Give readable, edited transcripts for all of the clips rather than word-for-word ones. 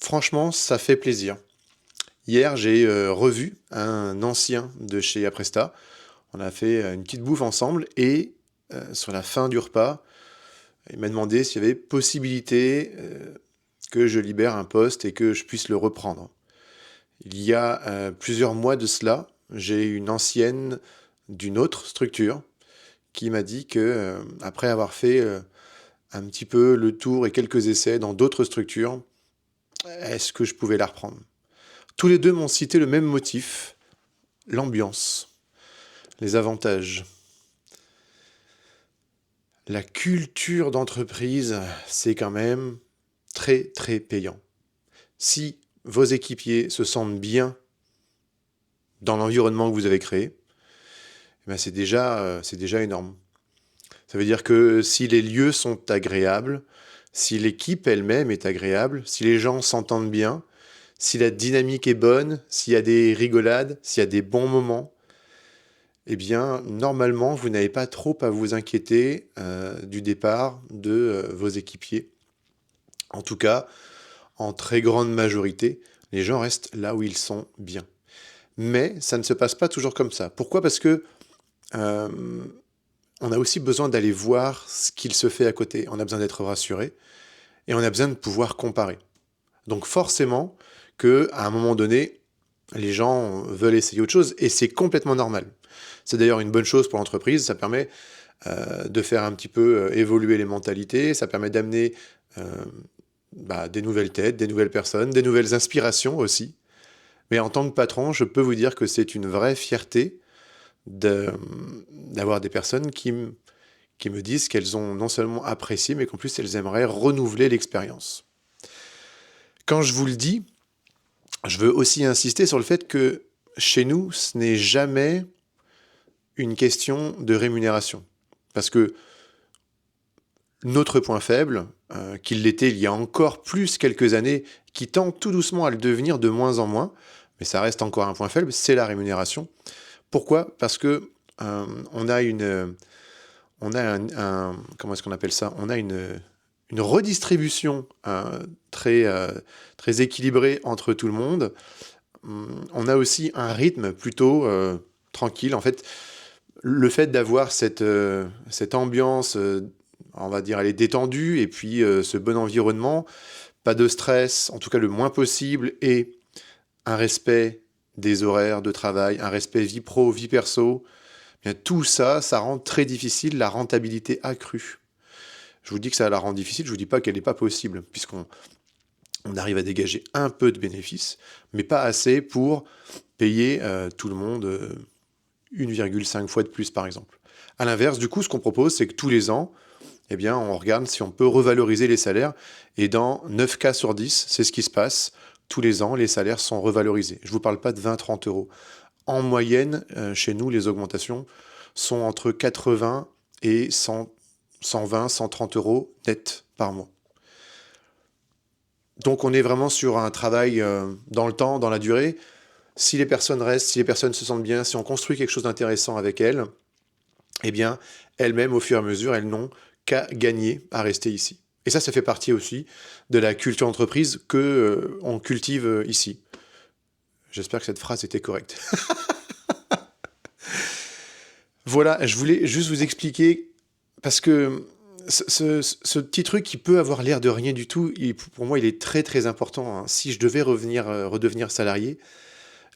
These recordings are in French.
Franchement, ça fait plaisir. Hier, j'ai revu un ancien de chez Apresta. On a fait une petite bouffe ensemble et sur la fin du repas, il m'a demandé s'il y avait possibilité que je libère un poste et que je puisse le reprendre. Il y a plusieurs mois de cela, j'ai une ancienne d'une autre structure qui m'a dit que après avoir fait un petit peu le tour et quelques essais dans d'autres structures, est-ce que je pouvais la reprendre? Tous les deux m'ont cité le même motif, l'ambiance, les avantages. La culture d'entreprise, c'est quand même très très payant. Si vos équipiers se sentent bien dans l'environnement que vous avez créé, eh ben c'est déjà énorme. Ça veut dire que si les lieux sont agréables, si l'équipe elle-même est agréable, si les gens s'entendent bien, si la dynamique est bonne, s'il y a des rigolades, s'il y a des bons moments, eh bien, normalement, vous n'avez pas trop à vous inquiéter du départ de vos équipiers. En tout cas, en très grande majorité, les gens restent là où ils sont bien. Mais ça ne se passe pas toujours comme ça. Pourquoi? Parce que euh, on a aussi besoin d'aller voir ce qu'il se fait à côté. On a besoin d'être rassuré et on a besoin de pouvoir comparer. Donc forcément que à un moment donné, les gens veulent essayer autre chose et c'est complètement normal. C'est d'ailleurs une bonne chose pour l'entreprise, ça permet de faire un petit peu évoluer les mentalités, ça permet d'amener des nouvelles têtes, des nouvelles personnes, des nouvelles inspirations aussi. Mais en tant que patron, je peux vous dire que c'est une vraie fierté de, d'avoir des personnes qui me disent qu'elles ont non seulement apprécié, mais qu'en plus elles aimeraient renouveler l'expérience. Quand je vous le dis, je veux aussi insister sur le fait que chez nous, ce n'est jamais une question de rémunération. Parce que notre point faible, qu'il l'était il y a encore plus quelques années, qui tend tout doucement à le devenir de moins en moins, mais ça reste encore un point faible, c'est la rémunération. Pourquoi? Parce que on a comment est-ce qu'on appelle ça? On a une redistribution très équilibrée entre tout le monde. On a aussi un rythme plutôt tranquille. En fait, le fait d'avoir cette ambiance, on va dire, elle est détendue, et puis ce bon environnement, pas de stress, en tout cas le moins possible, et un respect des horaires de travail, un respect vie pro, vie perso, eh bien, tout ça, ça rend très difficile la rentabilité accrue. Je vous dis que ça la rend difficile, je vous dis pas qu'elle n'est pas possible, puisqu'on arrive à dégager un peu de bénéfices, mais pas assez pour payer tout le monde 1,5 fois de plus, par exemple. À l'inverse, du coup, ce qu'on propose, c'est que tous les ans, eh bien, on regarde si on peut revaloriser les salaires. Et dans 9 cas sur 10, c'est ce qui se passe. Tous les ans, les salaires sont revalorisés. Je ne vous parle pas de 20-30 euros. En moyenne, chez nous, les augmentations sont entre 80 et 100, 120, 130 euros net par mois. Donc on est vraiment sur un travail dans le temps, dans la durée. Si les personnes restent, si les personnes se sentent bien, si on construit quelque chose d'intéressant avec elles, eh bien, elles-mêmes, au fur et à mesure, elles n'ont qu'à gagner à rester ici. Et ça fait partie aussi de la culture d'entreprise que on cultive ici. J'espère que cette phrase était correcte. Voilà, je voulais juste vous expliquer, parce que ce petit truc qui peut avoir l'air de rien du tout, pour moi, il est très très important, hein. Si je devais redevenir salarié,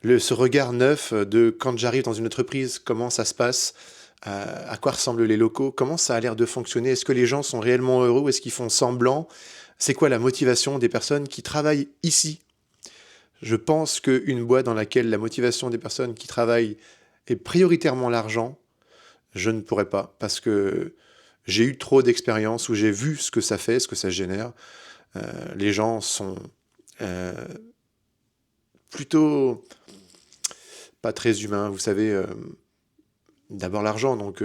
ce regard neuf de quand j'arrive dans une entreprise, comment ça se passe, à quoi ressemblent les locaux, comment ça a l'air de fonctionner, est-ce que les gens sont réellement heureux ou est-ce qu'ils font semblant, c'est quoi la motivation des personnes qui travaillent ici. Je pense qu'une boîte dans laquelle la motivation des personnes qui travaillent est prioritairement l'argent, je ne pourrais pas, parce que j'ai eu trop d'expériences où j'ai vu ce que ça fait, ce que ça génère. Les gens sont euh, plutôt pas très humains, vous savez. D'abord l'argent, donc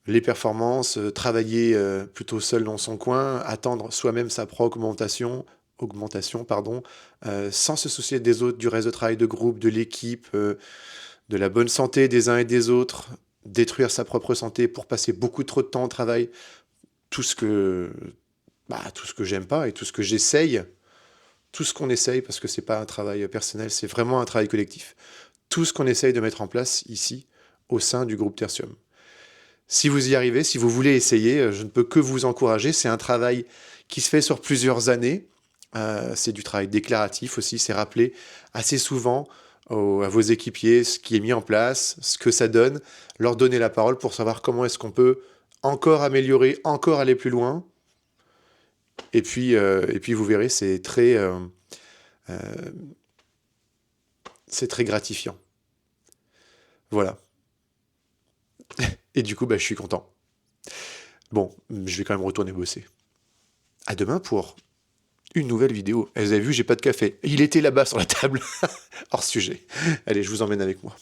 les performances, travailler plutôt seul dans son coin, attendre soi-même sa propre augmentation, pardon, sans se soucier des autres, du reste de travail de groupe, de l'équipe, de la bonne santé des uns et des autres, détruire sa propre santé pour passer beaucoup trop de temps au travail, tout ce que, tout ce que j'aime pas et tout ce que j'essaye tout ce qu'on essaye, parce que c'est pas un travail personnel, c'est vraiment un travail collectif, tout ce qu'on essaye de mettre en place ici, au sein du groupe Tertium. Si vous y arrivez, si vous voulez essayer, je ne peux que vous encourager. C'est un travail qui se fait sur plusieurs années. C'est du travail déclaratif aussi, c'est rappeler assez souvent à vos équipiers ce qui est mis en place, ce que ça donne, leur donner la parole pour savoir comment est-ce qu'on peut encore améliorer, encore aller plus loin. Et puis vous verrez, c'est très gratifiant. Voilà. Et du coup, je suis content. Bon, je vais quand même retourner bosser. À demain pour une nouvelle vidéo. Vous avez vu, j'ai pas de café. Il était là-bas sur la table. Hors sujet. Allez, je vous emmène avec moi.